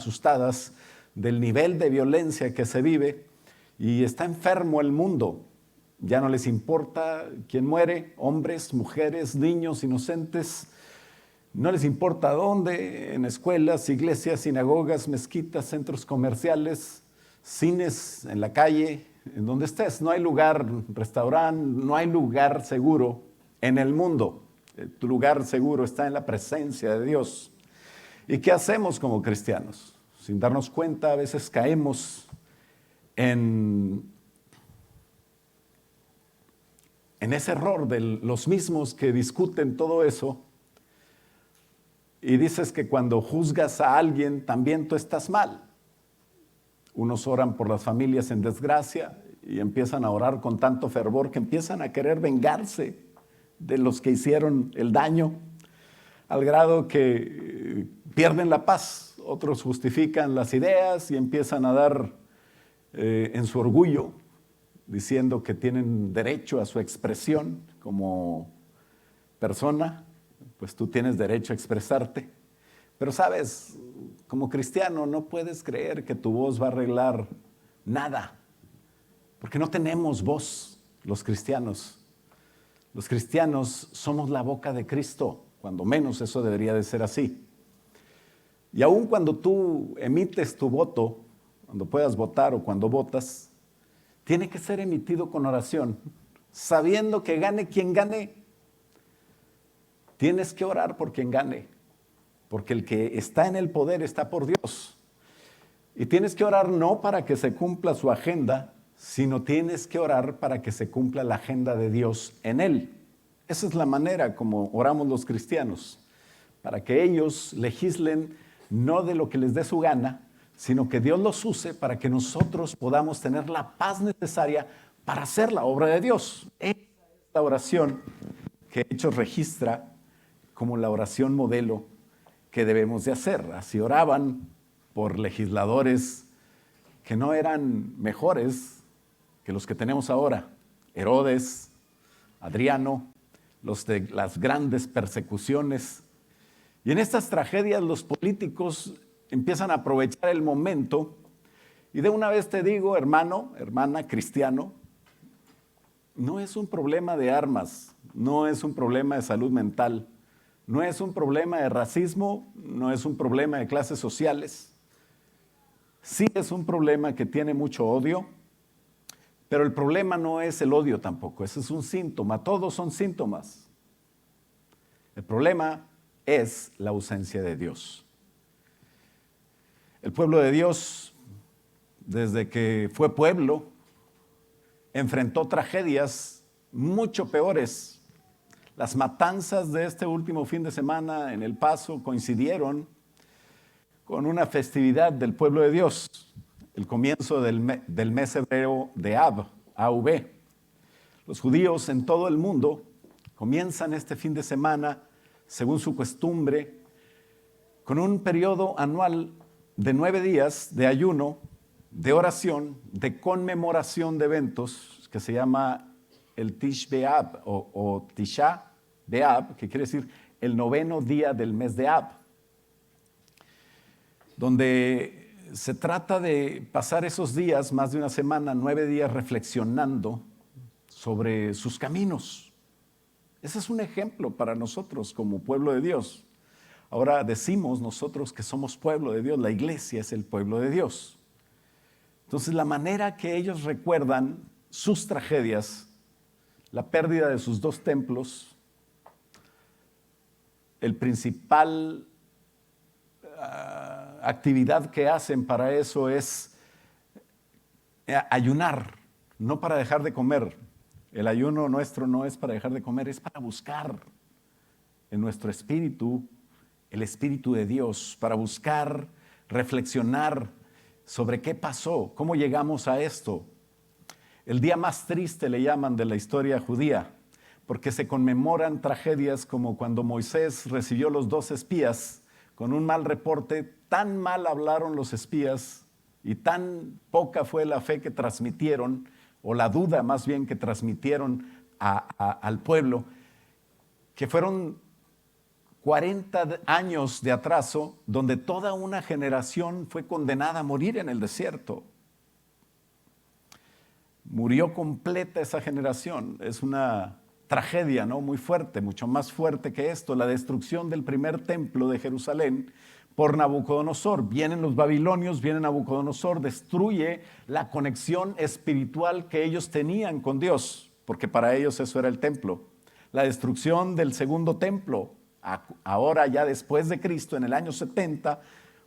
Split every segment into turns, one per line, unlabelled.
asustadas del nivel de violencia que se vive y está enfermo el mundo. Ya no les importa quién muere, hombres, mujeres, niños, inocentes. No les importa dónde, en escuelas, iglesias, sinagogas, mezquitas, centros comerciales, cines, en la calle, en donde estés. No hay lugar, restaurante, no hay lugar seguro en el mundo. Tu lugar seguro está en la presencia de Dios. ¿Y qué hacemos como cristianos? Sin darnos cuenta, a veces caemos en ese error de los mismos que discuten todo eso y dices que cuando juzgas a alguien también tú estás mal. Unos oran por las familias en desgracia y empiezan a orar con tanto fervor que empiezan a querer vengarse de los que hicieron el daño, al grado que pierden la paz. Otros justifican las ideas y empiezan a dar en su orgullo, diciendo que tienen derecho a su expresión como persona, pues tú tienes derecho a expresarte. Pero sabes, como cristiano no puedes creer que tu voz va a arreglar nada, porque no tenemos voz los cristianos. Los cristianos somos la boca de Cristo, cuando menos eso debería de ser así. Y aun cuando tú emites tu voto, cuando puedas votar o cuando votas, tiene que ser emitido con oración, sabiendo que gane quien gane. Tienes que orar por quien gane, porque el que está en el poder está por Dios. Y tienes que orar no para que se cumpla su agenda, sino tienes que orar para que se cumpla la agenda de Dios en él. Esa es la manera como oramos los cristianos, para que ellos legislen no de lo que les dé su gana, sino que Dios los use para que nosotros podamos tener la paz necesaria para hacer la obra de Dios. Esa es la oración que Hechos registra como la oración modelo que debemos de hacer. Así oraban por legisladores que no eran mejores que los que tenemos ahora. Herodes, Adriano, los de las grandes persecuciones. Y en estas tragedias los políticos empiezan a aprovechar el momento. Y de una vez te digo, hermano, hermana, cristiano, no es un problema de armas, no es un problema de salud mental, no es un problema de racismo, no es un problema de clases sociales. Sí es un problema que tiene mucho odio, pero el problema no es el odio tampoco, ese es un síntoma, todos son síntomas. El problema es la ausencia de Dios. El pueblo de Dios, desde que fue pueblo, enfrentó tragedias mucho peores. Las matanzas de este último fin de semana en El Paso coincidieron con una festividad del pueblo de Dios, el comienzo del mes hebreo de Av. Los judíos en todo el mundo comienzan este fin de semana, según su costumbre, con un periodo anual de 9 días de ayuno, de oración, de conmemoración de eventos, que se llama el Tish B'Av o Tisha B'Av, que quiere decir el 9º día del mes de Av, donde se trata de pasar esos días, más de una semana, 9 días reflexionando sobre sus caminos. Ese es un ejemplo para nosotros como pueblo de Dios. Ahora decimos nosotros que somos pueblo de Dios, la iglesia es el pueblo de Dios. Entonces la manera que ellos recuerdan sus tragedias, la pérdida de sus 2 templos, el principal actividad que hacen para eso es ayunar, no para dejar de comer. El ayuno nuestro no es para dejar de comer, es para buscar en nuestro espíritu el Espíritu de Dios, para buscar, reflexionar sobre qué pasó, cómo llegamos a esto. El día más triste le llaman de la historia judía, porque se conmemoran tragedias como cuando Moisés recibió los 2 espías con un mal reporte. Tan mal hablaron los espías y tan poca fue la fe que transmitieron, o la duda más bien que transmitieron al pueblo, que fueron 40 años de atraso, donde toda una generación fue condenada a morir en el desierto. Murió completa esa generación. Es una tragedia, ¿no? Muy fuerte, mucho más fuerte que esto, la destrucción del primer templo de Jerusalén por Nabucodonosor. Vienen los babilonios, viene Nabucodonosor, destruye la conexión espiritual que ellos tenían con Dios, porque para ellos eso era el templo. La destrucción del segundo templo, ahora ya después de Cristo, en el año 70,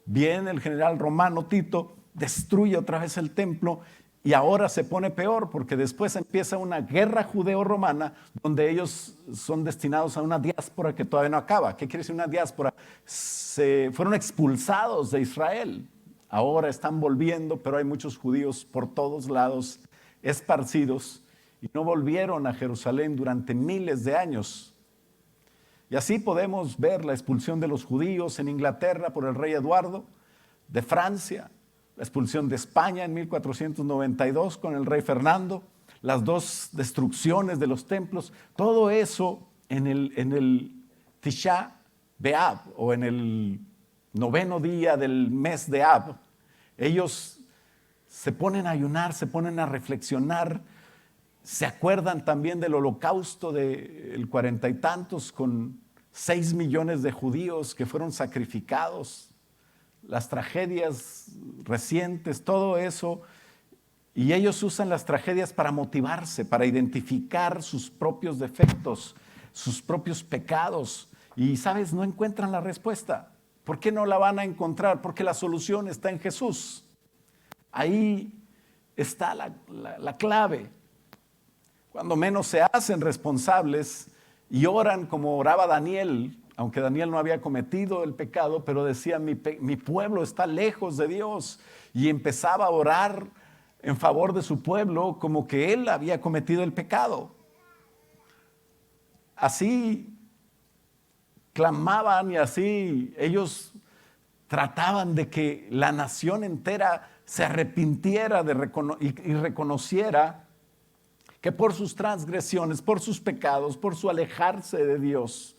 viene el general romano Tito, destruye otra vez el templo. Y ahora se pone peor porque después empieza una guerra judeo-romana donde ellos son destinados a una diáspora que todavía no acaba. ¿Qué quiere decir una diáspora? Fueron expulsados de Israel. Ahora están volviendo, pero hay muchos judíos por todos lados esparcidos y no volvieron a Jerusalén durante miles de años. Y así podemos ver la expulsión de los judíos en Inglaterra por el rey Eduardo, de Francia, la expulsión de España en 1492 con el rey Fernando, las dos destrucciones de los templos, todo eso en el Tisha B'Av, o en el 9º día del mes de Ab. Ellos se ponen a ayunar, se ponen a reflexionar, se acuerdan también del holocausto del 40 y tantos con 6 millones de judíos que fueron sacrificados, las tragedias recientes, todo eso, y ellos usan las tragedias para motivarse, para identificar sus propios defectos, sus propios pecados, y sabes, no encuentran la respuesta. ¿Por qué no la van a encontrar? Porque la solución está en Jesús. Ahí está la clave. Cuando menos se hacen responsables y oran como oraba Daniel, aunque Daniel no había cometido el pecado, pero decía, mi pueblo está lejos de Dios, y empezaba a orar en favor de su pueblo como que él había cometido el pecado. Así clamaban y así ellos trataban de que la nación entera se arrepintiera y reconociera que por sus transgresiones, por sus pecados, por su alejarse de Dios,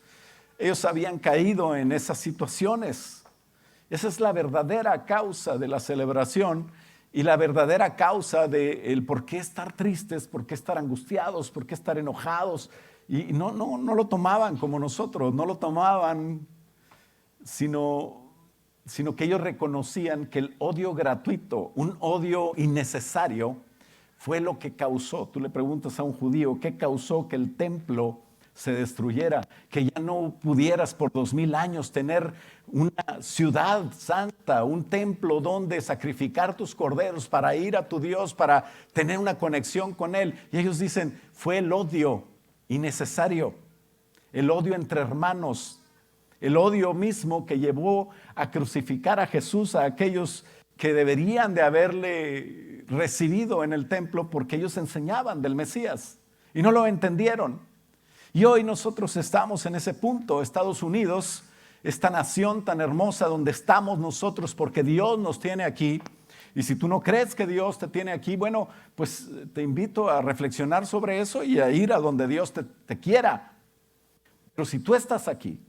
ellos habían caído en esas situaciones. Esa es la verdadera causa de la celebración y la verdadera causa del por qué estar tristes, por qué estar angustiados, por qué estar enojados. Y no lo tomaban como nosotros, no lo tomaban, sino que ellos reconocían que el odio gratuito, un odio innecesario, fue lo que causó. Tú le preguntas a un judío, ¿qué causó que el templo se destruyera? Que ya no pudieras por 2000 años tener una ciudad santa, un templo donde sacrificar tus corderos para ir a tu Dios, para tener una conexión con Él. Y ellos dicen, fue el odio innecesario, el odio entre hermanos, el odio mismo que llevó a crucificar a Jesús, a aquellos que deberían de haberle recibido en el templo porque ellos enseñaban del Mesías y no lo entendieron. Y hoy nosotros estamos en ese punto, Estados Unidos, esta nación tan hermosa donde estamos nosotros porque Dios nos tiene aquí. Y si tú no crees que Dios te tiene aquí, bueno, pues te invito a reflexionar sobre eso y a ir a donde Dios te quiera. Pero si tú estás aquí,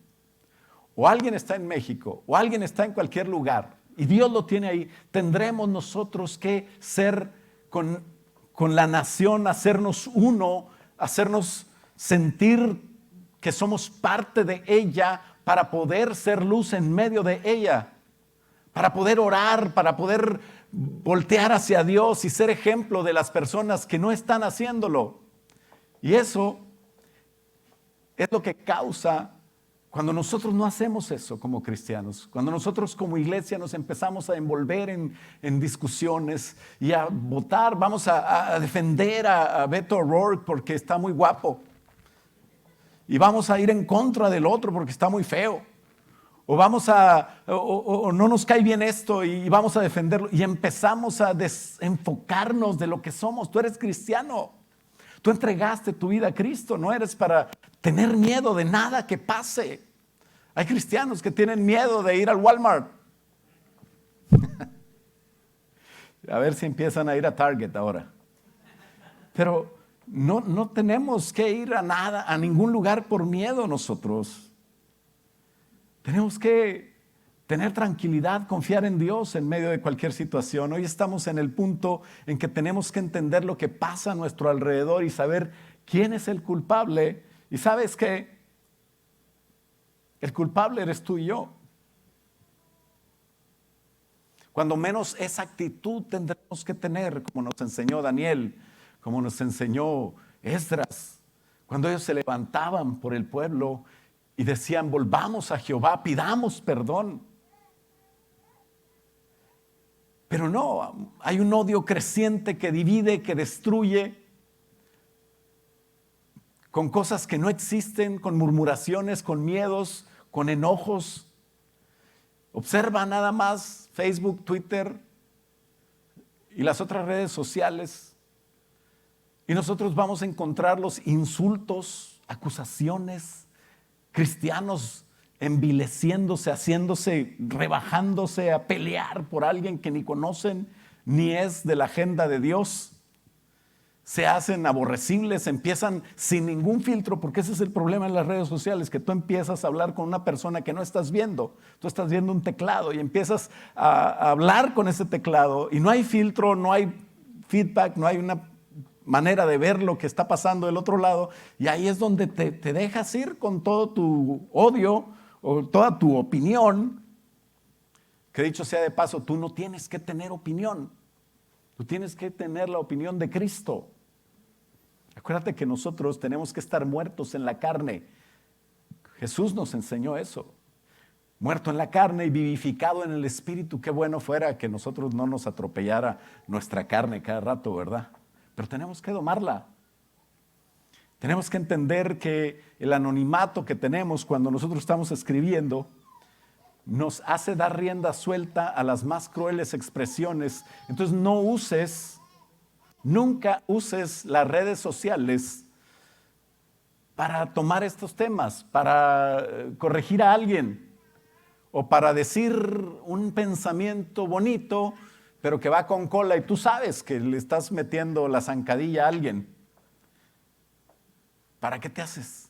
o alguien está en México, o alguien está en cualquier lugar, y Dios lo tiene ahí, tendremos nosotros que ser con la nación, hacernos uno, hacernos sentir que somos parte de ella para poder ser luz en medio de ella, para poder orar, para poder voltear hacia Dios y ser ejemplo de las personas que no están haciéndolo. Y eso es lo que causa cuando nosotros no hacemos eso como cristianos, cuando nosotros como iglesia nos empezamos a envolver en discusiones y a votar, vamos a defender a Beto O'Rourke porque está muy guapo. Y vamos a ir en contra del otro porque está muy feo. O no nos cae bien esto y vamos a defenderlo. Y empezamos a desenfocarnos de lo que somos. Tú eres cristiano. Tú entregaste tu vida a Cristo. No eres para tener miedo de nada que pase. Hay cristianos que tienen miedo de ir al Walmart. A ver si empiezan a ir a Target ahora. Pero no tenemos que ir a ningún lugar por miedo nosotros. Tenemos que tener tranquilidad, confiar en Dios en medio de cualquier situación. Hoy estamos en el punto en que tenemos que entender lo que pasa a nuestro alrededor y saber quién es el culpable. Y sabes que el culpable eres tú y yo. Cuando menos esa actitud tendremos que tener, como nos enseñó Daniel, como nos enseñó Esdras, cuando ellos se levantaban por el pueblo y decían: volvamos a Jehová, pidamos perdón. Pero no, hay un odio creciente que divide, que destruye, con cosas que no existen, con murmuraciones, con miedos, con enojos. Observa nada más Facebook, Twitter y las otras redes sociales, y nosotros vamos a encontrar los insultos, acusaciones, cristianos envileciéndose, haciéndose, rebajándose a pelear por alguien que ni conocen, ni es de la agenda de Dios. Se hacen aborrecibles, empiezan sin ningún filtro, porque ese es el problema en las redes sociales, que tú empiezas a hablar con una persona que no estás viendo. Tú estás viendo un teclado y empiezas a hablar con ese teclado y no hay filtro, no hay feedback, no hay una manera de ver lo que está pasando del otro lado, y ahí es donde te dejas ir con todo tu odio o toda tu opinión, que dicho sea de paso, tú no tienes que tener opinión, tú tienes que tener la opinión de Cristo. Acuérdate que nosotros tenemos que estar muertos en la carne. Jesús nos enseñó eso. Muerto en la carne y vivificado en el Espíritu. Qué bueno fuera que nosotros no nos atropellara nuestra carne cada rato, ¿verdad? Pero tenemos que domarla. Tenemos que entender que el anonimato que tenemos cuando nosotros estamos escribiendo nos hace dar rienda suelta a las más crueles expresiones. Entonces nunca uses las redes sociales para tomar estos temas, para corregir a alguien o para decir un pensamiento bonito, pero que va con cola y tú sabes que le estás metiendo la zancadilla a alguien. ¿Para qué te haces?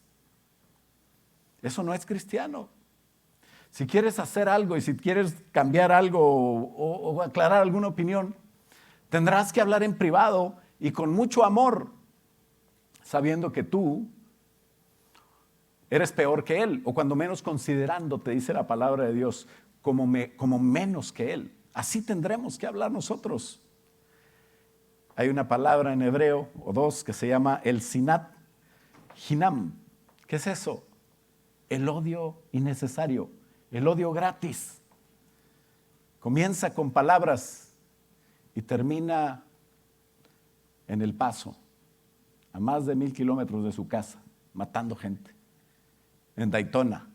Eso no es cristiano. Si quieres hacer algo y si quieres cambiar algo o aclarar alguna opinión, tendrás que hablar en privado y con mucho amor, sabiendo que tú eres peor que él, o cuando menos considerándote, dice la palabra de Dios, como menos que él. Así tendremos que hablar nosotros. Hay una palabra en hebreo, o dos, que se llama el sinat hinam. ¿Qué es eso? El odio innecesario, el odio gratis. Comienza con palabras y termina en El Paso, a más de 1,000 kilómetros de su casa, matando gente. En Daytona,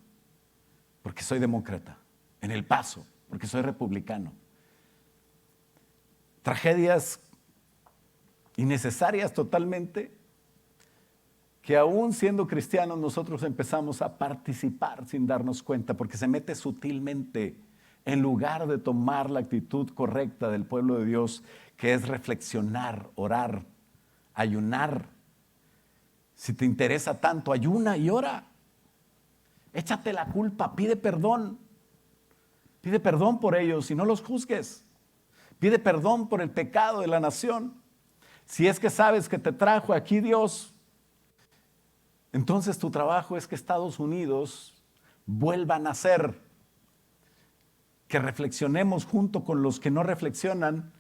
porque soy demócrata. En El Paso, porque soy republicano. Tragedias innecesarias totalmente, que aún siendo cristianos nosotros empezamos a participar sin darnos cuenta, porque se mete sutilmente en lugar de tomar la actitud correcta del pueblo de Dios, que es reflexionar, orar, ayunar. Si te interesa tanto, ayuna y ora. Échate la culpa, pide perdón por ellos y no los juzgues. Pide perdón por el pecado de la nación. Si es que sabes que te trajo aquí Dios, entonces tu trabajo es que Estados Unidos vuelva a nacer, que reflexionemos junto con los que no reflexionan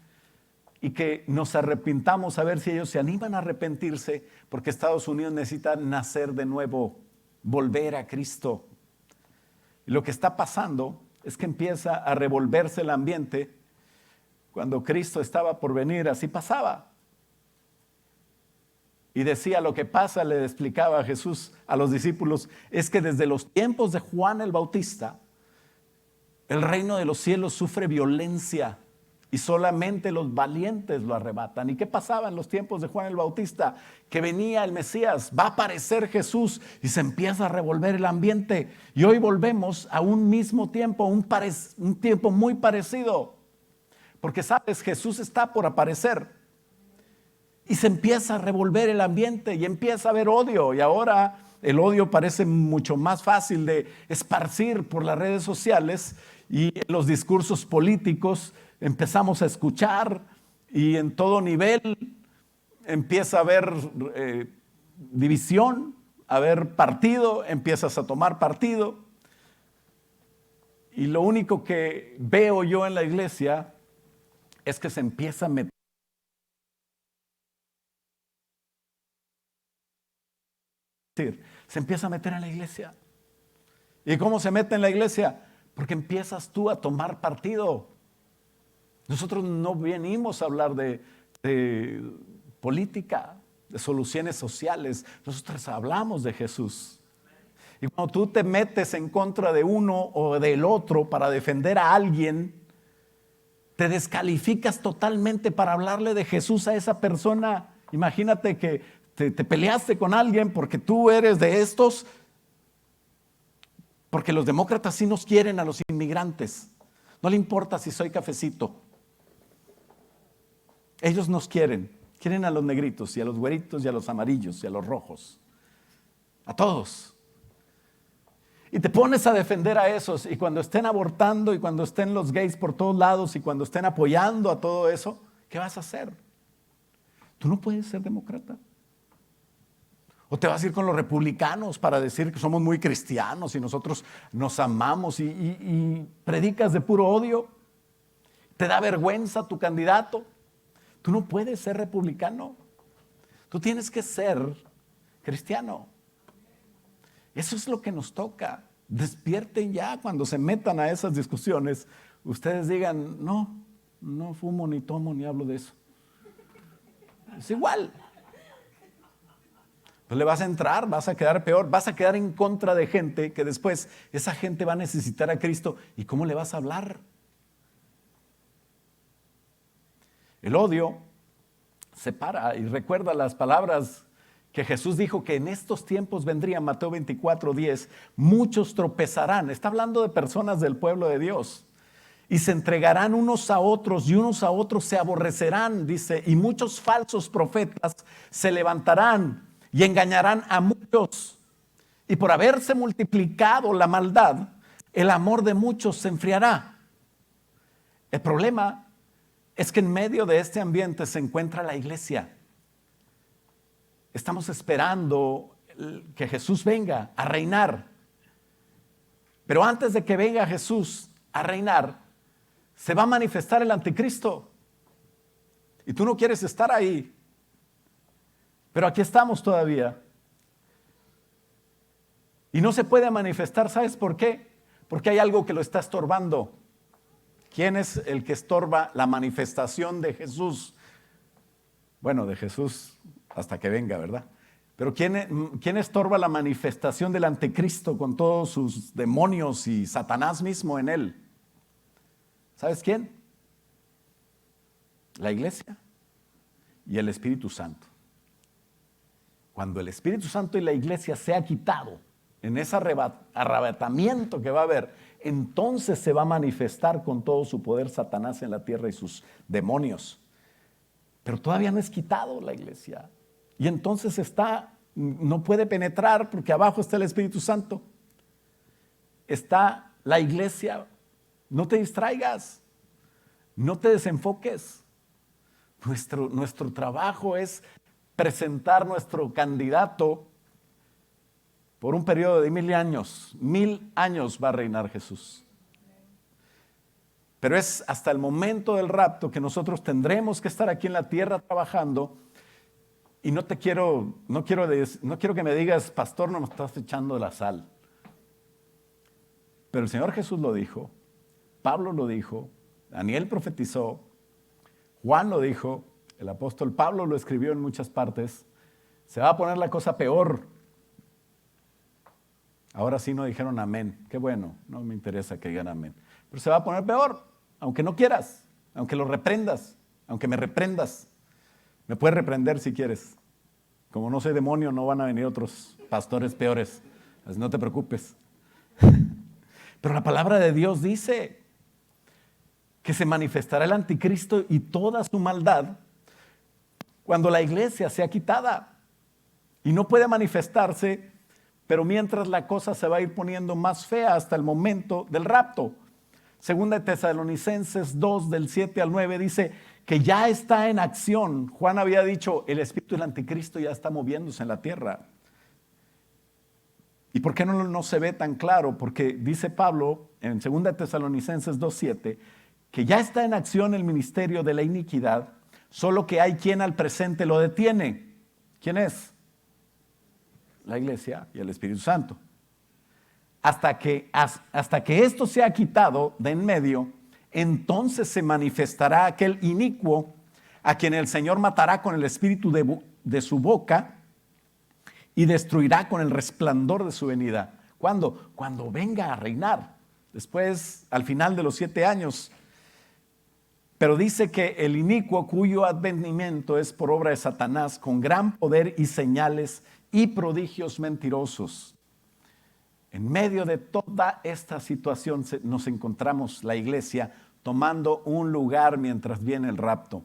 y que nos arrepintamos a ver si ellos se animan a arrepentirse, porque Estados Unidos necesita nacer de nuevo, volver a Cristo. Y lo que está pasando es que empieza a revolverse el ambiente. Cuando Cristo estaba por venir, así pasaba. Y decía, lo que pasa, le explicaba a Jesús a los discípulos, es que desde los tiempos de Juan el Bautista, el reino de los cielos sufre violencia y solamente los valientes lo arrebatan. ¿Y qué pasaba en los tiempos de Juan el Bautista? Que venía el Mesías, va a aparecer Jesús y se empieza a revolver el ambiente. Y hoy volvemos a un mismo tiempo, un tiempo muy parecido. Porque sabes, Jesús está por aparecer. Y se empieza a revolver el ambiente y empieza a haber odio. Y ahora el odio parece mucho más fácil de esparcir por las redes sociales y en los discursos políticos empezamos a escuchar y en todo nivel empieza a haber división, a haber partido, empiezas a tomar partido. Y lo único que veo yo en la iglesia es que se empieza a meter. Se empieza a meter en la iglesia. ¿Y cómo se mete en la iglesia? Porque empiezas tú a tomar partido. Nosotros no venimos a hablar de política, de soluciones sociales. Nosotros hablamos de Jesús. Y cuando tú te metes en contra de uno o del otro para defender a alguien, te descalificas totalmente para hablarle de Jesús a esa persona. Imagínate que te peleaste con alguien porque tú eres de estos, porque los demócratas sí nos quieren a los inmigrantes. No le importa si soy cafecito. Ellos nos quieren a los negritos y a los güeritos y a los amarillos y a los rojos. A todos. Y te pones a defender a esos, y cuando estén abortando y cuando estén los gays por todos lados y cuando estén apoyando a todo eso, ¿qué vas a hacer? Tú no puedes ser demócrata. O te vas a ir con los republicanos para decir que somos muy cristianos y nosotros nos amamos y predicas de puro odio. ¿Te da vergüenza tu candidato? Tú no puedes ser republicano. Tú tienes que ser cristiano. Eso es lo que nos toca. Despierten ya cuando se metan a esas discusiones. Ustedes digan, no fumo, ni tomo, ni hablo de eso. Es igual. Pues le vas a entrar, vas a quedar peor, vas a quedar en contra de gente que después esa gente va a necesitar a Cristo. ¿Y cómo le vas a hablar? El odio separa, y recuerda las palabras que Jesús dijo que en estos tiempos vendrían, Mateo 24:10, muchos tropezarán. Está hablando de personas del pueblo de Dios. Y se entregarán unos a otros y unos a otros se aborrecerán, dice, y muchos falsos profetas se levantarán y engañarán a muchos. Y por haberse multiplicado la maldad, el amor de muchos se enfriará. El problema es que en medio de este ambiente se encuentra la iglesia. Estamos esperando que Jesús venga a reinar. Pero antes de que venga Jesús a reinar, se va a manifestar el anticristo. Y tú no quieres estar ahí. Pero aquí estamos todavía. Y no se puede manifestar, ¿sabes por qué? Porque hay algo que lo está estorbando. ¿Quién es el que estorba la manifestación de Jesús? Bueno, de Jesús hasta que venga, ¿verdad? Pero ¿quién estorba la manifestación del anticristo con todos sus demonios y Satanás mismo en él? ¿Sabes quién? La iglesia y el Espíritu Santo. Cuando el Espíritu Santo y la iglesia se ha quitado en ese arrebatamiento que va a haber, entonces se va a manifestar con todo su poder Satanás en la tierra y sus demonios. Pero todavía no es quitado la iglesia. Y entonces no puede penetrar porque abajo está el Espíritu Santo. Está la iglesia. No te distraigas. No te desenfoques. Nuestro trabajo es presentar nuestro candidato por un periodo de 1000 años. 1000 años va a reinar Jesús. Pero es hasta el momento del rapto que nosotros tendremos que estar aquí en la tierra trabajando. Y no quiero que me digas, pastor, no me estás echando la sal. Pero el Señor Jesús lo dijo, Pablo lo dijo, Daniel profetizó, Juan lo dijo, el apóstol Pablo lo escribió en muchas partes. Se va a poner la cosa peor. Ahora sí no dijeron amén. Qué bueno, no me interesa que digan amén. Pero se va a poner peor, aunque no quieras, aunque lo reprendas, aunque me reprendas. Me puedes reprender si quieres. Como no soy demonio, no van a venir otros pastores peores. Así no te preocupes. Pero la palabra de Dios dice que se manifestará el anticristo y toda su maldad cuando la iglesia sea quitada. Y no puede manifestarse pero mientras la cosa se va a ir poniendo más fea hasta el momento del rapto. Segunda de Tesalonicenses 2, del 7 al 9, dice que ya está en acción. Juan había dicho, el espíritu del anticristo ya está moviéndose en la tierra. ¿Y por qué no se ve tan claro? Porque dice Pablo en segunda de Tesalonicenses 2, 7, que ya está en acción el ministerio de la iniquidad, solo que hay quien al presente lo detiene. ¿Quién es? La iglesia y el Espíritu Santo. Hasta que esto sea quitado de en medio, entonces se manifestará aquel inicuo a quien el Señor matará con el espíritu de su boca y destruirá con el resplandor de su venida. ¿Cuándo? Cuando venga a reinar. Después, al final de los 7 años. Pero dice que el inicuo cuyo advenimiento es por obra de Satanás, con gran poder y señales y prodigios mentirosos. En medio de toda esta situación nos encontramos la iglesia tomando un lugar mientras viene el rapto.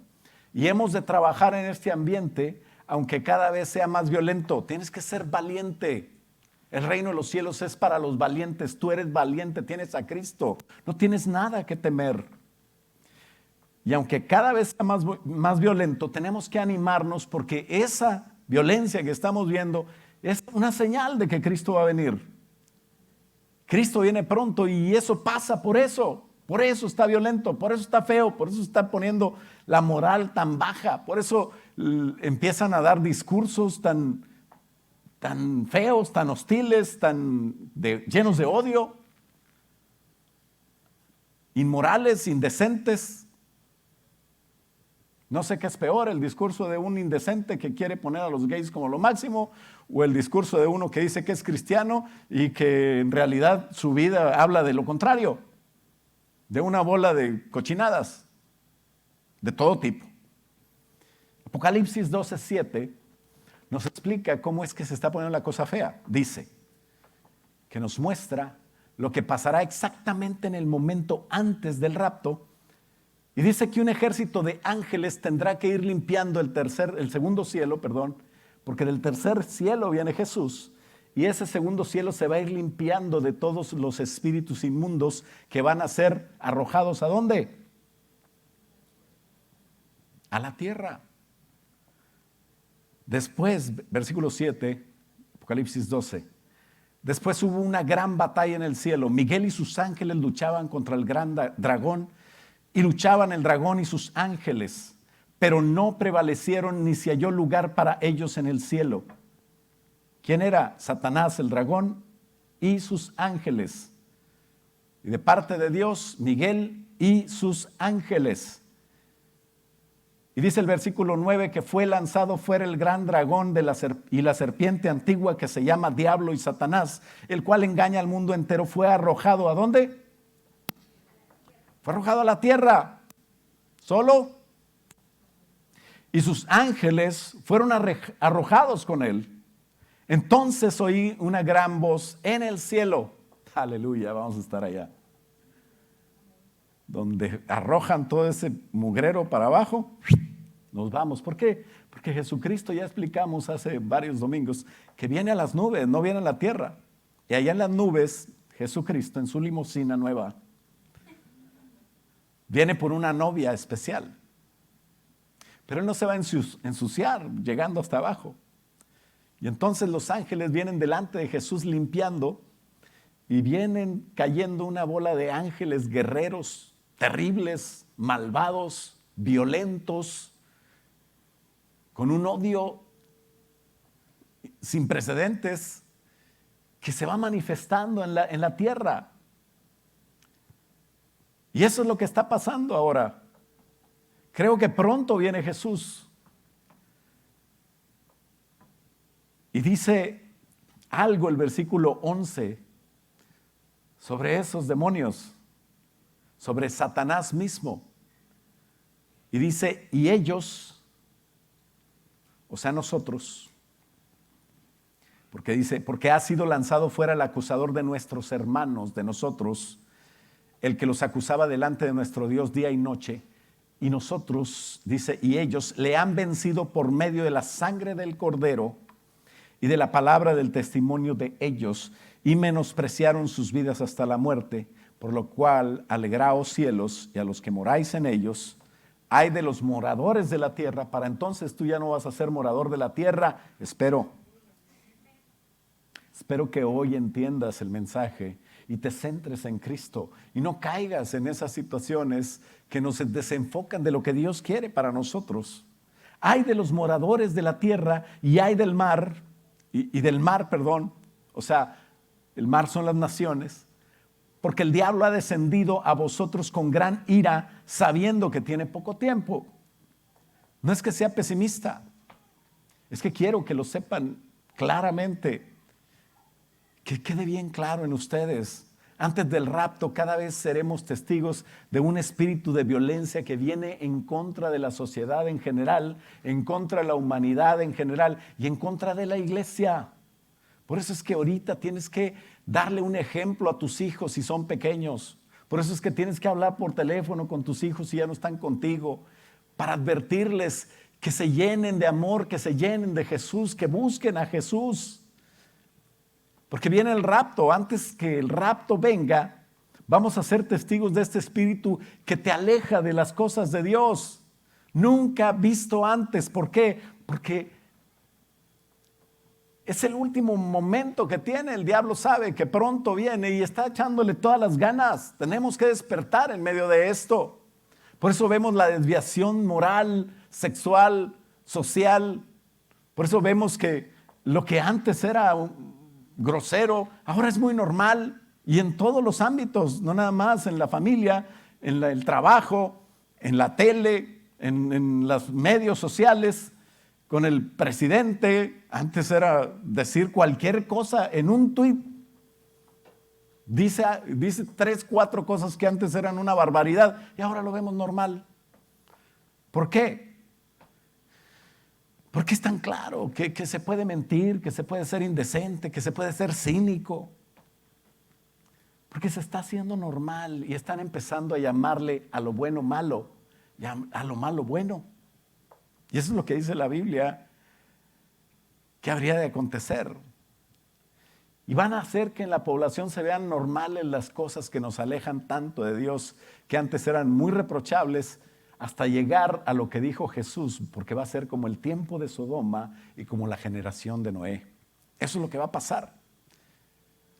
Y hemos de trabajar en este ambiente, aunque cada vez sea más violento. Tienes que ser valiente. El reino de los cielos es para los valientes. Tú eres valiente, tienes a Cristo. No tienes nada que temer. Y aunque cada vez sea más violento, tenemos que animarnos porque esa violencia que estamos viendo es una señal de que Cristo va a venir. Cristo viene pronto y eso pasa por eso está violento, por eso está feo, por eso está poniendo la moral tan baja, por eso empiezan a dar discursos tan feos, tan hostiles, llenos de odio, inmorales, indecentes. No sé qué es peor, el discurso de un indecente que quiere poner a los gays como lo máximo, o el discurso de uno que dice que es cristiano y que en realidad su vida habla de lo contrario, de una bola de cochinadas, de todo tipo. Apocalipsis 12:7 nos explica cómo es que se está poniendo la cosa fea. Dice que nos muestra lo que pasará exactamente en el momento antes del rapto. Y dice que un ejército de ángeles tendrá que ir limpiando el segundo cielo, porque del tercer cielo viene Jesús. Y ese segundo cielo se va a ir limpiando de todos los espíritus inmundos que van a ser arrojados ¿a dónde? A la tierra. Después, versículo 7, Apocalipsis 12. Después hubo una gran batalla en el cielo. Miguel y sus ángeles luchaban contra el gran dragón. Y luchaban el dragón y sus ángeles, pero no prevalecieron ni se halló lugar para ellos en el cielo. ¿Quién era? Satanás, el dragón y sus ángeles. Y de parte de Dios, Miguel y sus ángeles. Y dice el versículo 9 que fue lanzado fuera el gran dragón y la serpiente antigua que se llama Diablo y Satanás, el cual engaña al mundo entero. Fue arrojado ¿a dónde? Fue arrojado a la tierra, solo. Y sus ángeles fueron arrojados con él. Entonces oí una gran voz en el cielo. Aleluya, vamos a estar allá. Donde arrojan todo ese mugrero para abajo, nos vamos. ¿Por qué? Porque Jesucristo, ya explicamos hace varios domingos, que viene a las nubes, no viene a la tierra. Y allá en las nubes, Jesucristo en su limusina nueva, viene por una novia especial. Pero él no se va a ensuciar llegando hasta abajo. Y entonces los ángeles vienen delante de Jesús limpiando y vienen cayendo una bola de ángeles guerreros, terribles, malvados, violentos, con un odio sin precedentes que se va manifestando en la tierra. Y eso es lo que está pasando ahora. Creo que pronto viene Jesús. Y dice algo el versículo 11 sobre esos demonios, sobre Satanás mismo. Y dice, y ellos, o sea nosotros, porque dice, porque ha sido lanzado fuera el acusador de nuestros hermanos, de nosotros, el que los acusaba delante de nuestro Dios día y noche. Y nosotros, dice, y ellos le han vencido por medio de la sangre del Cordero y de la palabra del testimonio de ellos, y menospreciaron sus vidas hasta la muerte, por lo cual alegraos cielos y a los que moráis en ellos. Ay de los moradores de la tierra, para entonces tú ya no vas a ser morador de la tierra. Espero que hoy entiendas el mensaje y te centres en Cristo y no caigas en esas situaciones que nos desenfocan de lo que Dios quiere para nosotros. Ay de los moradores de la tierra y ay del mar, y del mar, perdón, o sea, el mar son las naciones, porque el diablo ha descendido a vosotros con gran ira, sabiendo que tiene poco tiempo. No es que sea pesimista, es que quiero que lo sepan claramente, que quede bien claro en ustedes. Antes del rapto, cada vez seremos testigos de un espíritu de violencia que viene en contra de la sociedad en general, en contra de la humanidad en general y en contra de la iglesia. Por eso es que ahorita tienes que darle un ejemplo a tus hijos si son pequeños. Por eso es que tienes que hablar por teléfono con tus hijos si ya no están contigo, para advertirles que se llenen de amor, que se llenen de Jesús, que busquen a Jesús. Porque viene el rapto. Antes que el rapto venga, vamos a ser testigos de este espíritu que te aleja de las cosas de Dios. Nunca visto antes. ¿Por qué? Porque es el último momento que tiene. El diablo sabe que pronto viene y está echándole todas las ganas. Tenemos que despertar en medio de esto. Por eso vemos la desviación moral, sexual, social. Por eso vemos que lo que antes era grosero, ahora es muy normal y en todos los ámbitos, no nada más en la familia, en el trabajo, en la tele, en los medios sociales, con el presidente. Antes era decir cualquier cosa en un tuit. Dice 3, 4 cosas que antes eran una barbaridad y ahora lo vemos normal. ¿Por qué? Porque es tan claro que se puede mentir, que se puede ser indecente, que se puede ser cínico. Porque se está haciendo normal y están empezando a llamarle a lo bueno malo y a lo malo bueno. Y eso es lo que dice la Biblia que habría de acontecer. Y van a hacer que en la población se vean normales las cosas que nos alejan tanto de Dios, que antes eran muy reprochables, hasta llegar a lo que dijo Jesús, porque va a ser como el tiempo de Sodoma y como la generación de Noé. Eso es lo que va a pasar.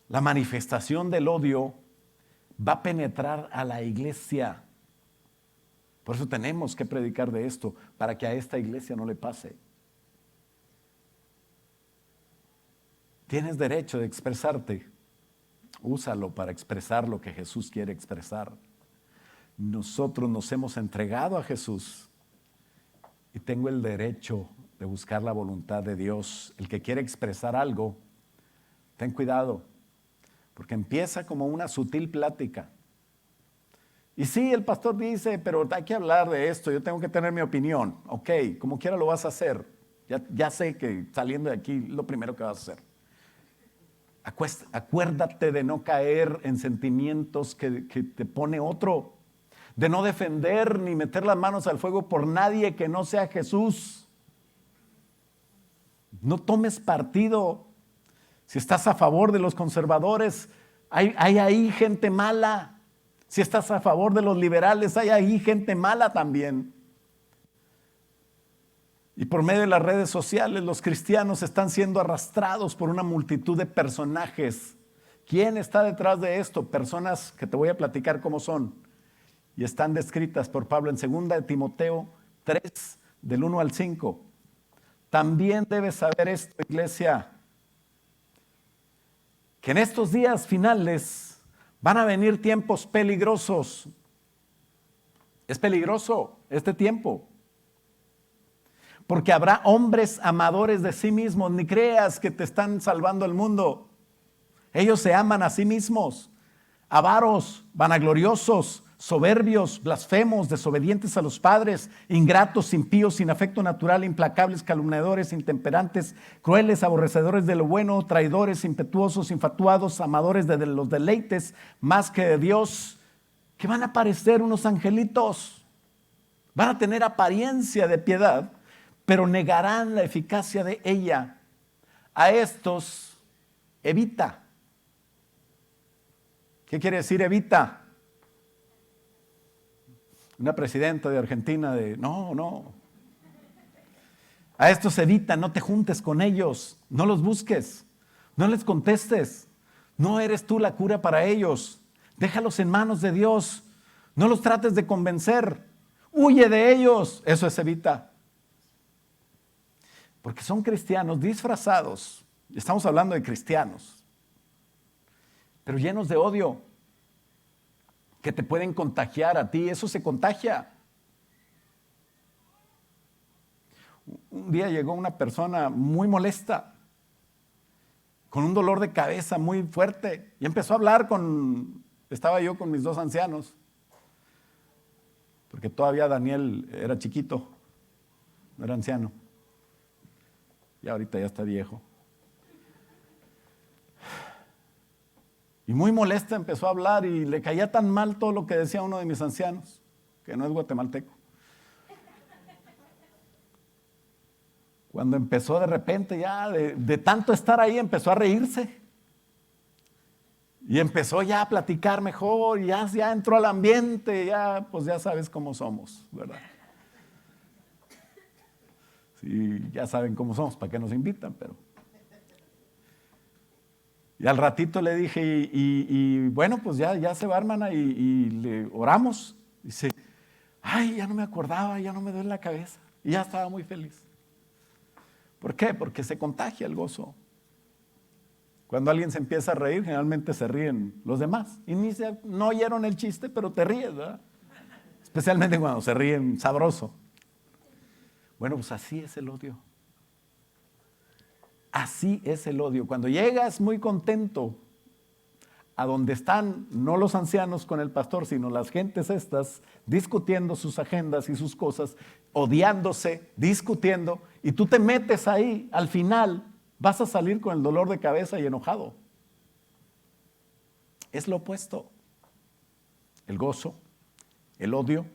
La manifestación del odio va a penetrar a la iglesia. Por eso tenemos que predicar de esto, para que a esta iglesia no le pase. Tienes derecho de expresarte. Úsalo para expresar lo que Jesús quiere expresar. Nosotros nos hemos entregado a Jesús y tengo el derecho de buscar la voluntad de Dios. El que quiere expresar algo, ten cuidado, porque empieza como una sutil plática. Y sí, el pastor dice, pero hay que hablar de esto, yo tengo que tener mi opinión. Ok, como quiera lo vas a hacer. Ya sé que saliendo de aquí, lo primero que vas a hacer. Acuérdate de no caer en sentimientos que te pone otro. De no defender ni meter las manos al fuego por nadie que no sea Jesús. No tomes partido. Si estás a favor de los conservadores, hay ahí gente mala. Si estás a favor de los liberales, hay ahí gente mala también. Y por medio de las redes sociales, los cristianos están siendo arrastrados por una multitud de personajes. ¿Quién está detrás de esto? Personas que te voy a platicar cómo son. Y están descritas por Pablo en 2 de Timoteo 3, del 1 al 5. También debes saber esto, iglesia, que en estos días finales van a venir tiempos peligrosos. Es peligroso este tiempo. Porque habrá hombres amadores de sí mismos. Ni creas que te están salvando el mundo. Ellos se aman a sí mismos. Avaros, vanagloriosos, soberbios, blasfemos, desobedientes a los padres, ingratos, impíos, sin afecto natural, implacables, calumniadores, intemperantes, crueles, aborrecedores de lo bueno, traidores, impetuosos, infatuados, amadores de los deleites más que de Dios, que van a parecer unos angelitos. Van a tener apariencia de piedad, pero negarán la eficacia de ella. A estos evita. ¿Qué quiere decir evita? Una presidenta de Argentina no. A estos evita, no te juntes con ellos, no los busques, no les contestes. No eres tú la cura para ellos. Déjalos en manos de Dios. No los trates de convencer. Huye de ellos. Eso es evita. Porque son cristianos disfrazados. Estamos hablando de cristianos, pero llenos de odio, que te pueden contagiar a ti. Eso se contagia. Un día llegó una persona muy molesta, con un dolor de cabeza muy fuerte, y empezó a hablar estaba yo con mis 2 ancianos, porque todavía Daniel era chiquito, no era anciano, y ahorita ya está viejo. Y muy molesta empezó a hablar y le caía tan mal todo lo que decía uno de mis ancianos, que no es guatemalteco. Cuando empezó de repente ya, de tanto estar ahí, empezó a reírse. Y empezó ya a platicar mejor, y ya entró al ambiente, pues ya sabes cómo somos, ¿verdad? Sí, ya saben cómo somos, ¿para qué nos invitan? Pero... Y al ratito le dije, y bueno, pues ya se va, hermana, y le oramos. Dice, ay, ya no me acordaba, ya no me duele la cabeza. Y ya estaba muy feliz. ¿Por qué? Porque se contagia el gozo. Cuando alguien se empieza a reír, generalmente se ríen los demás. Y no oyeron el chiste, pero te ríes, ¿verdad? Especialmente cuando se ríen sabroso. Bueno, pues así es el odio. Así es el odio. Cuando llegas muy contento a donde están no los ancianos con el pastor, sino las gentes estas, discutiendo sus agendas y sus cosas, odiándose, discutiendo, y tú te metes ahí, al final vas a salir con el dolor de cabeza y enojado. Es lo opuesto. El gozo, el odio.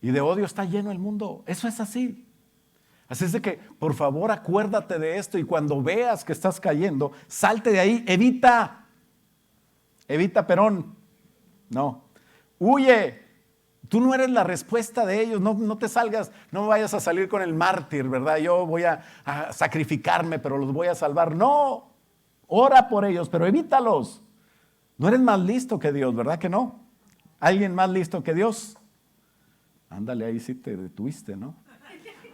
Y de odio está lleno el mundo. Eso es así. Así es de que, por favor, acuérdate de esto, y cuando veas que estás cayendo, salte de ahí, evita Perón, no, huye. Tú no eres la respuesta de ellos, no te salgas, no vayas a salir con el mártir, ¿verdad? Yo voy a sacrificarme, pero los voy a salvar. No, ora por ellos, pero evítalos. No eres más listo que Dios, ¿verdad que no? ¿Alguien más listo que Dios? Ándale, ahí sí te detuviste, ¿no?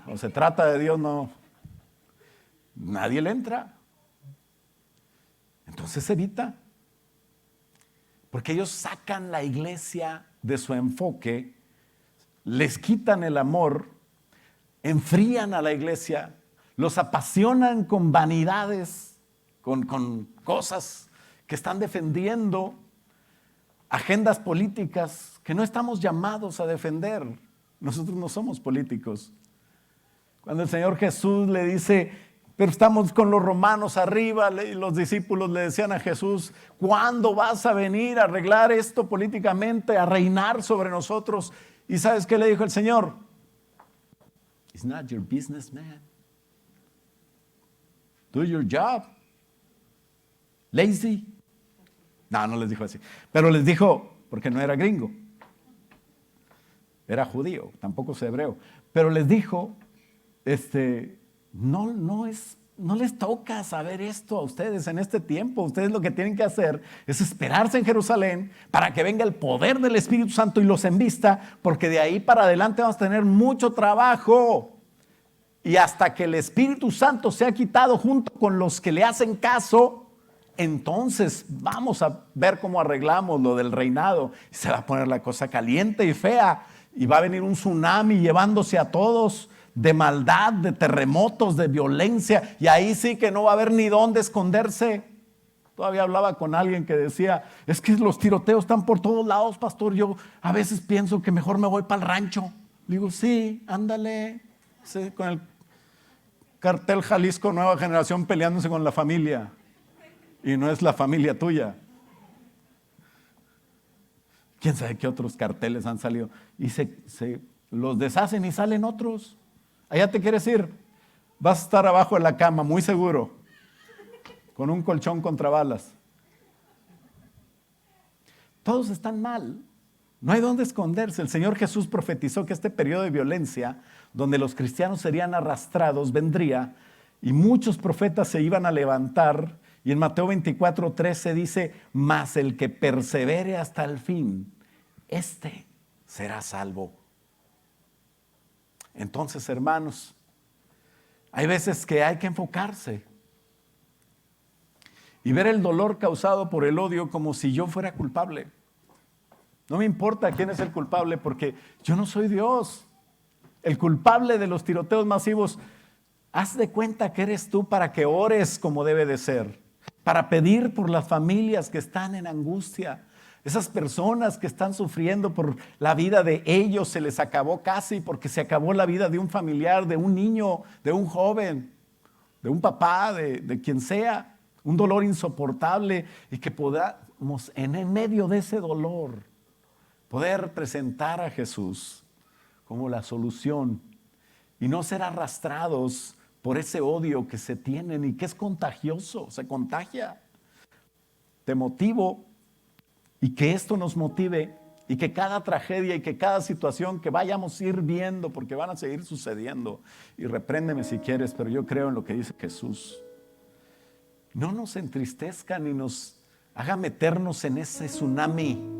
O se trata de Dios, no, nadie le entra. Entonces evita. Porque ellos sacan la iglesia de su enfoque, les quitan el amor, enfrían a la iglesia, los apasionan con vanidades, con cosas que están defendiendo, agendas políticas que no estamos llamados a defender. Nosotros no somos políticos. Cuando el Señor Jesús le dice, pero estamos con los romanos arriba, y los discípulos le decían a Jesús, ¿cuándo vas a venir a arreglar esto políticamente, a reinar sobre nosotros? ¿Y sabes qué le dijo el Señor? It's not your business, man. Do your job. Lazy. No les dijo así. Pero les dijo, porque no era gringo, era judío, tampoco es hebreo. Pero les dijo, no les toca saber esto a ustedes en este tiempo. Ustedes lo que tienen que hacer es esperarse en Jerusalén para que venga el poder del Espíritu Santo y los envista, porque de ahí para adelante vamos a tener mucho trabajo. Y hasta que el Espíritu Santo sea quitado junto con los que le hacen caso, entonces vamos a ver cómo arreglamos lo del reinado. Se va a poner la cosa caliente y fea, y va a venir un tsunami llevándose a todos, de maldad, de terremotos, de violencia, y ahí sí que no va a haber ni dónde esconderse. Todavía hablaba con alguien que decía, es que los tiroteos están por todos lados, pastor. Yo a veces pienso que mejor me voy para el rancho. Le digo, sí, ándale, sí, con el cartel Jalisco Nueva Generación peleándose con la familia, y no es la familia tuya. ¿Quién sabe qué otros carteles han salido? Y se los deshacen y salen otros. Allá te quieres ir. vas a estar abajo de la cama, muy seguro, con un colchón contra balas. Todos están mal. No hay dónde esconderse. El Señor Jesús profetizó que este periodo de violencia, donde los cristianos serían arrastrados, vendría, y muchos profetas se iban a levantar. Y en Mateo 24:13 dice: mas el que persevere hasta el fin, este será salvo. Entonces, hermanos, hay veces que hay que enfocarse y ver el dolor causado por el odio como si yo fuera culpable. No me importa quién es el culpable, porque yo no soy Dios. El culpable de los tiroteos masivos, haz de cuenta que eres tú, para que ores como debe de ser, para pedir por las familias que están en angustia. Esas personas que están sufriendo por la vida de ellos, se les acabó casi, porque se acabó la vida de un familiar, de un niño, de un joven, de un papá, de quien sea. Un dolor insoportable, y que podamos en medio de ese dolor poder presentar a Jesús como la solución y no ser arrastrados por ese odio que se tienen y que es contagioso, se contagia. Te motivo, y que esto nos motive, y que cada tragedia y que cada situación que vayamos a ir viendo, porque van a seguir sucediendo, y repréndeme si quieres, pero yo creo en lo que dice Jesús, no nos entristezca ni nos haga meternos en ese tsunami.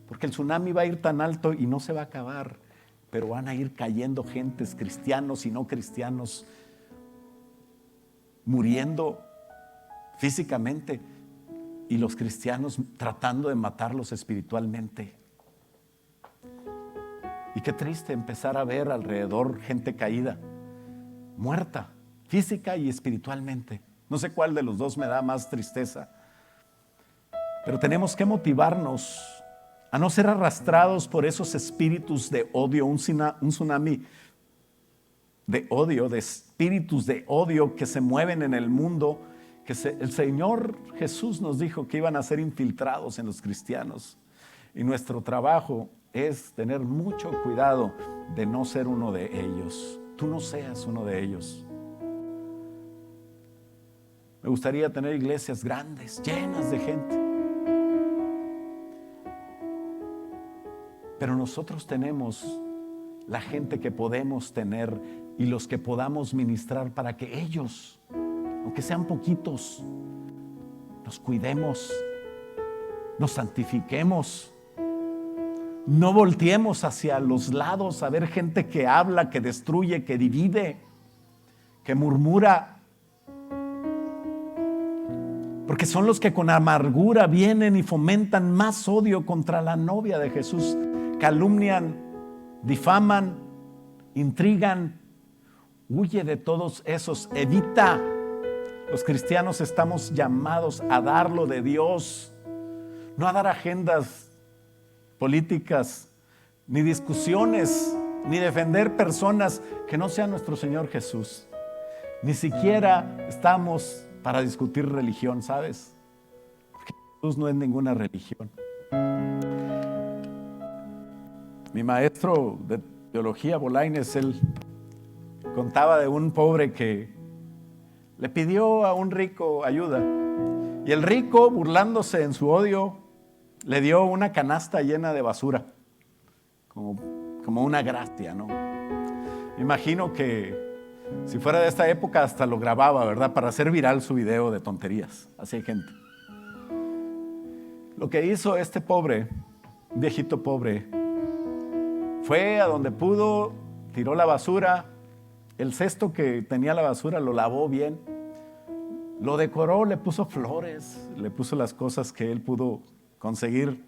Porque el tsunami va a ir tan alto y no se va a acabar, pero van a ir cayendo gentes, cristianos y no cristianos, muriendo físicamente, y los cristianos tratando de matarlos espiritualmente. Y qué triste empezar a ver alrededor gente caída, muerta, física y espiritualmente. No sé cuál de los dos me da más tristeza, pero tenemos que motivarnos a no ser arrastrados por esos espíritus de odio, un tsunami de odio, de espíritus de odio que se mueven en el mundo, el Señor Jesús nos dijo que iban a ser infiltrados en los cristianos. Y nuestro trabajo es tener mucho cuidado de no ser uno de ellos. Tú no seas uno de ellos. Me gustaría tener iglesias grandes, llenas de gente. Pero nosotros tenemos la gente que podemos tener y los que podamos ministrar, para que ellos, aunque sean poquitos, nos cuidemos, nos santifiquemos, no volteemos hacia los lados a ver gente que habla, que destruye, que divide, que murmura, porque son los que con amargura vienen y fomentan más odio contra la novia de Jesús. Calumnian, difaman, intrigan. Huye de todos esos, evita. Los cristianos estamos llamados a dar lo de Dios, no a dar agendas políticas, ni discusiones, ni defender personas que no sean nuestro Señor Jesús. Ni siquiera estamos para discutir religión, ¿sabes? Porque Jesús no es ninguna religión. Mi maestro de teología, Bolaines, él contaba de un pobre que le pidió a un rico ayuda, y el rico, burlándose en su odio, le dio una canasta llena de basura, como una gracia, ¿no? Me imagino que si fuera de esta época hasta lo grababa, ¿verdad? Para hacer viral su video de tonterías. Así hay gente. Lo que hizo este pobre, un viejito pobre, fue a donde pudo, tiró la basura, el cesto que tenía la basura lo lavó bien, lo decoró, le puso flores, le puso las cosas que él pudo conseguir,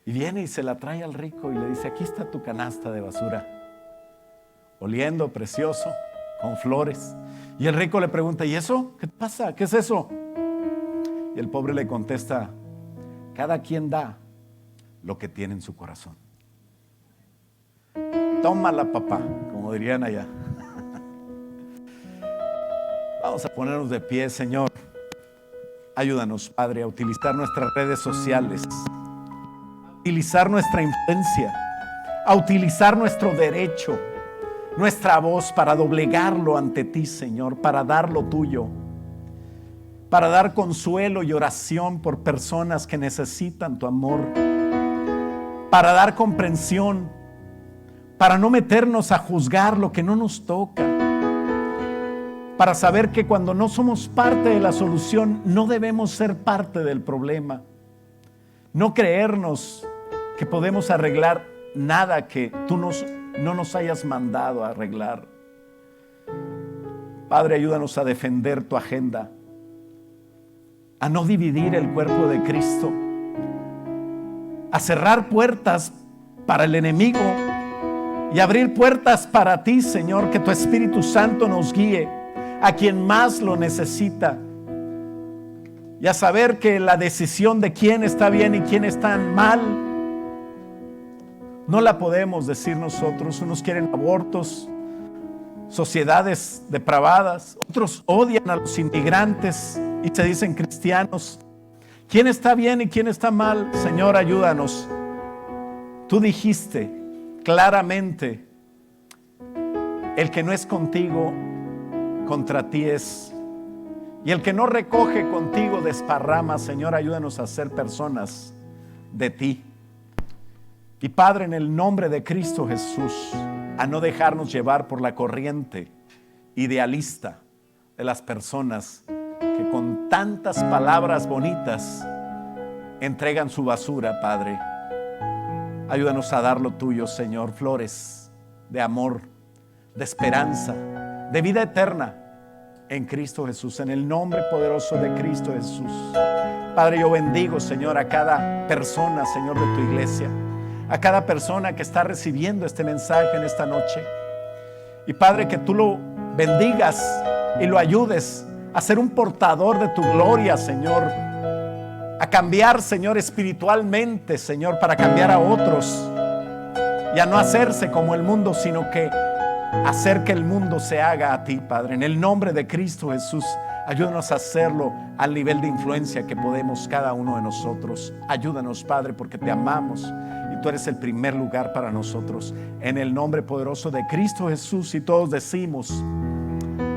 y viene y se la trae al rico y le dice: aquí está tu canasta de basura, oliendo precioso, con flores. Y el rico le pregunta: ¿y eso? ¿Qué pasa? ¿Qué es eso? Y el pobre le contesta: cada quien da lo que tiene en su corazón. Tómala, papá, como dirían allá. Vamos a ponernos de pie. Señor, ayúdanos, Padre, a utilizar nuestras redes sociales, a utilizar nuestra influencia, a utilizar nuestro derecho nuestra voz para doblegarlo ante ti, Señor, para dar lo tuyo, para dar consuelo y oración por personas que necesitan tu amor, para dar comprensión, para no meternos a juzgar lo que no nos toca, para saber que cuando no somos parte de la solución, no debemos ser parte del problema. No creernos que podemos arreglar nada que tú no nos hayas mandado a arreglar. Padre, ayúdanos a defender tu agenda, a no dividir el cuerpo de Cristo, a cerrar puertas para el enemigo y abrir puertas para ti, Señor, que tu Espíritu Santo nos guíe a quien más lo necesita, y a saber que la decisión de quién está bien y quién está mal no la podemos decir nosotros. Unos quieren abortos, sociedades depravadas, otros odian a los inmigrantes y se dicen cristianos. ¿Quién está bien y quién está mal? Señor, ayúdanos. Tú dijiste claramente: el que no es contigo, contra ti es. Y el que no recoge contigo, desparrama. Señor, ayúdanos a ser personas de ti. Y Padre, en el nombre de Cristo Jesús, a no dejarnos llevar por la corriente idealista de las personas que con tantas palabras bonitas entregan su basura, Padre. Ayúdanos a dar lo tuyo, Señor, flores de amor, de esperanza, de vida eterna en Cristo Jesús, en el nombre poderoso de Cristo Jesús. Padre, yo bendigo, Señor, a cada persona, Señor, de tu iglesia, a cada persona que está recibiendo este mensaje en esta noche. Y Padre, que tú lo bendigas y lo ayudes a ser un portador de tu gloria, Señor, a cambiar, Señor, espiritualmente, Señor, para cambiar a otros y a no hacerse como el mundo, sino que hacer que el mundo se haga a ti, Padre. En el nombre de Cristo Jesús, ayúdanos a hacerlo al nivel de influencia que podemos cada uno de nosotros. Ayúdanos, Padre, porque te amamos y tú eres el primer lugar para nosotros. En el nombre poderoso de Cristo Jesús, y todos decimos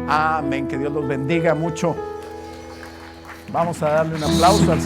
amén. Que Dios los bendiga mucho. Vamos a darle un aplauso al Señor.